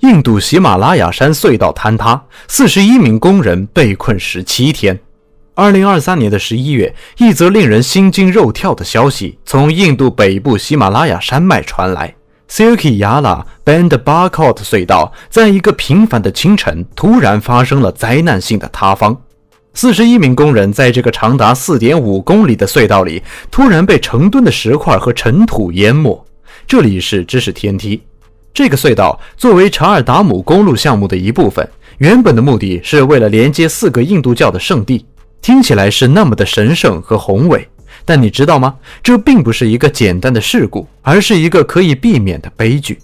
印度喜马拉雅山隧道坍塌，41名工人被困17天。2023年的11月，一则令人心惊肉跳的消息从印度北部喜马拉雅山脉传来。Silkiyala Bandabakot 隧道在一个平凡的清晨突然发生了灾难性的塌方。41名工人在这个长达 4.5 公里的隧道里突然被成吨的石块和尘土淹没。这里是知识天梯。这个隧道作为查尔达姆公路项目的一部分，原本的目的是为了连接4个印度教的圣地，听起来是那么的神圣和宏伟。但你知道吗？这并不是一个简单的事故，而是一个可以避免的悲剧。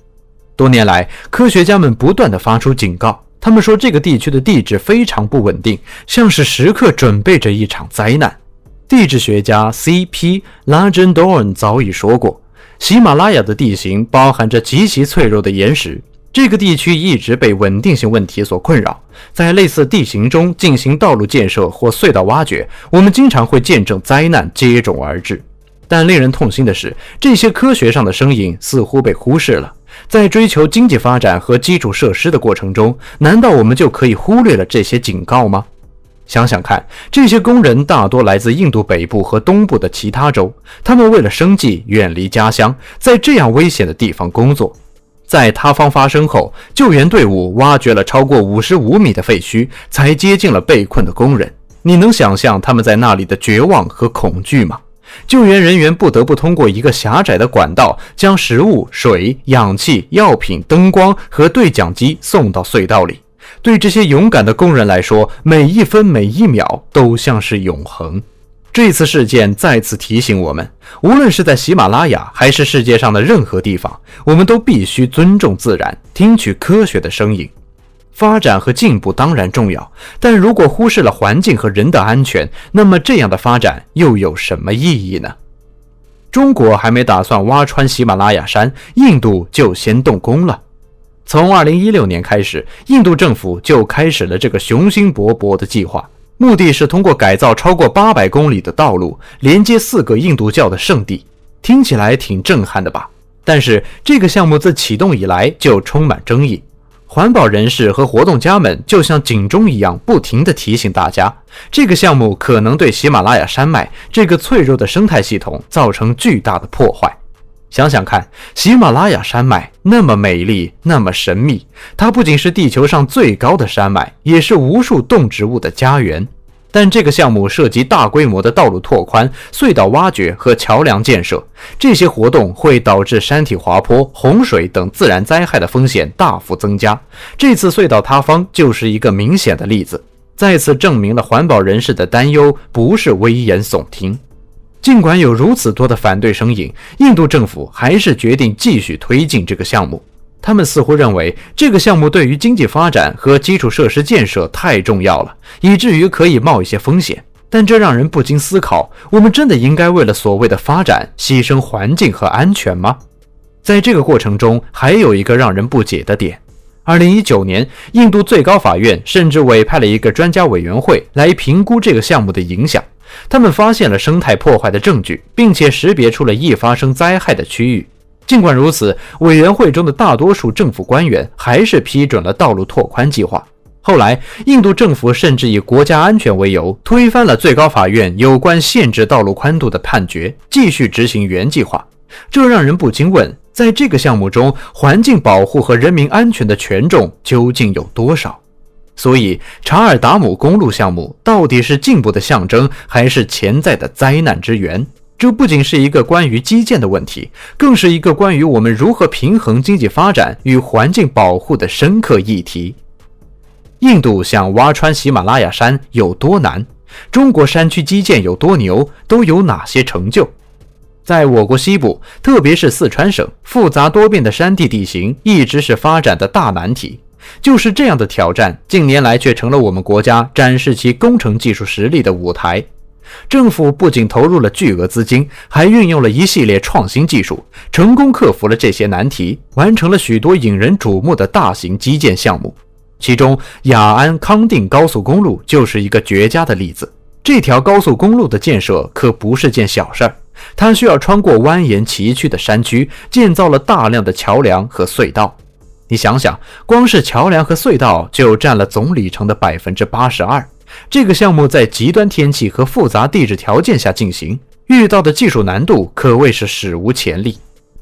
多年来，科学家们不断地发出警告，他们说这个地区的地质非常不稳定，像是时刻准备着一场灾难。地质学家 C.P. Lajendorn 早已说过，喜马拉雅的地形包含着极其脆弱的岩石，这个地区一直被稳定性问题所困扰。在类似地形中进行道路建设或隧道挖掘，我们经常会见证灾难接踵而至。但令人痛心的是，这些科学上的声音似乎被忽视了。在追求经济发展和基础设施的过程中，难道我们就可以忽略了这些警告吗？想想看，这些工人大多来自印度北部和东部的其他州，他们为了生计远离家乡，在这样危险的地方工作。在塌方发生后，救援队伍挖掘了超过55米的废墟，才接近了被困的工人。你能想象他们在那里的绝望和恐惧吗？救援人员不得不通过一个狭窄的管道，将食物、水、氧气、药品、灯光和对讲机送到隧道里。对这些勇敢的工人来说，每一分每一秒都像是永恒。这次事件再次提醒我们，无论是在喜马拉雅还是世界上的任何地方，我们都必须尊重自然，听取科学的声音。发展和进步当然重要，但如果忽视了环境和人的安全，那么这样的发展又有什么意义呢？中国还没打算挖穿喜马拉雅山，印度就先动工了。从2016年开始，印度政府就开始了这个雄心勃勃的计划，目的是通过改造超过800公里的道路，连接4个印度教的圣地。听起来挺震撼的吧？但是这个项目自启动以来就充满争议。环保人士和活动家们就像警钟一样，不停地提醒大家，这个项目可能对喜马拉雅山脉这个脆弱的生态系统造成巨大的破坏。想想看，喜马拉雅山脉那么美丽，那么神秘，它不仅是地球上最高的山脉，也是无数动植物的家园。但这个项目涉及大规模的道路拓宽、隧道挖掘和桥梁建设，这些活动会导致山体滑坡、洪水等自然灾害的风险大幅增加。这次隧道塌方就是一个明显的例子，再次证明了环保人士的担忧不是危言耸听。尽管有如此多的反对声音，印度政府还是决定继续推进这个项目。他们似乎认为这个项目对于经济发展和基础设施建设太重要了，以至于可以冒一些风险。但这让人不禁思考，我们真的应该为了所谓的发展牺牲环境和安全吗？在这个过程中，还有一个让人不解的点。2019年，印度最高法院甚至委派了一个专家委员会来评估这个项目的影响。他们发现了生态破坏的证据，并且识别出了易发生灾害的区域。尽管如此，委员会中的大多数政府官员还是批准了道路拓宽计划。后来，印度政府甚至以国家安全为由，推翻了最高法院有关限制道路宽度的判决，继续执行原计划。这让人不禁问，在这个项目中，环境保护和人民安全的权重究竟有多少？所以，查尔达姆公路项目到底是进步的象征，还是潜在的灾难之源？这不仅是一个关于基建的问题，更是一个关于我们如何平衡经济发展与环境保护的深刻议题。印度想挖穿喜马拉雅山有多难？中国山区基建有多牛？都有哪些成就？在我国西部，特别是四川省，复杂多变的山地地形一直是发展的大难题。就是这样的挑战，近年来却成了我们国家展示其工程技术实力的舞台。政府不仅投入了巨额资金，还运用了一系列创新技术，成功克服了这些难题，完成了许多引人瞩目的大型基建项目。其中，雅安康定高速公路就是一个绝佳的例子。这条高速公路的建设可不是件小事儿，它需要穿过蜿蜒崎岖的山区，建造了大量的桥梁和隧道。你想想，光是桥梁和隧道就占了总里程的 82%。这个项目在极端天气和复杂地质条件下进行，遇到的技术难度可谓是史无前例。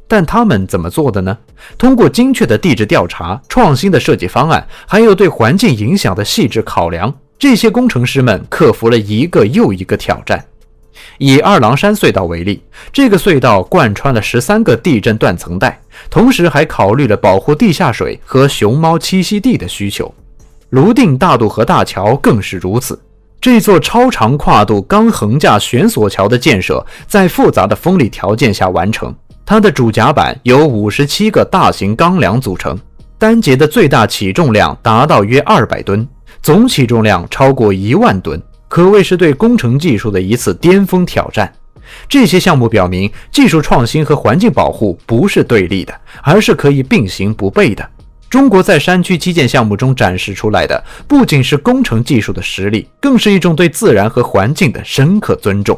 但他们怎么做的呢？通过精确的地质调查、创新的设计方案，还有对环境影响的细致考量，这些工程师们克服了一个又一个挑战。以二郎山隧道为例，这个隧道贯穿了13个地震断层带，同时还考虑了保护地下水和熊猫栖息地的需求。泸定大渡河大桥更是如此。这座超长跨度钢横架悬索桥的建设，在复杂的风力条件下完成。它的主甲板由57个大型钢梁组成，单节的最大起重量达到约200吨，总起重量超过1万吨，可谓是对工程技术的一次巅峰挑战。这些项目表明，技术创新和环境保护不是对立的，而是可以并行不悖的。中国在山区基建项目中展示出来的，不仅是工程技术的实力，更是一种对自然和环境的深刻尊重。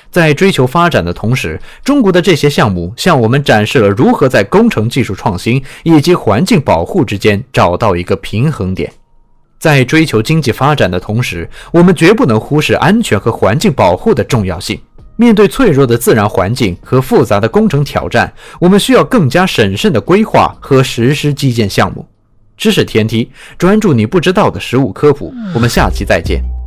在追求发展的同时，中国的这些项目向我们展示了如何在工程技术创新以及环境保护之间找到一个平衡点。在追求经济发展的同时，我们绝不能忽视安全和环境保护的重要性。面对脆弱的自然环境和复杂的工程挑战，我们需要更加审慎的规划和实施基建项目。知识天梯，专注你不知道的实务科普，我们下期再见。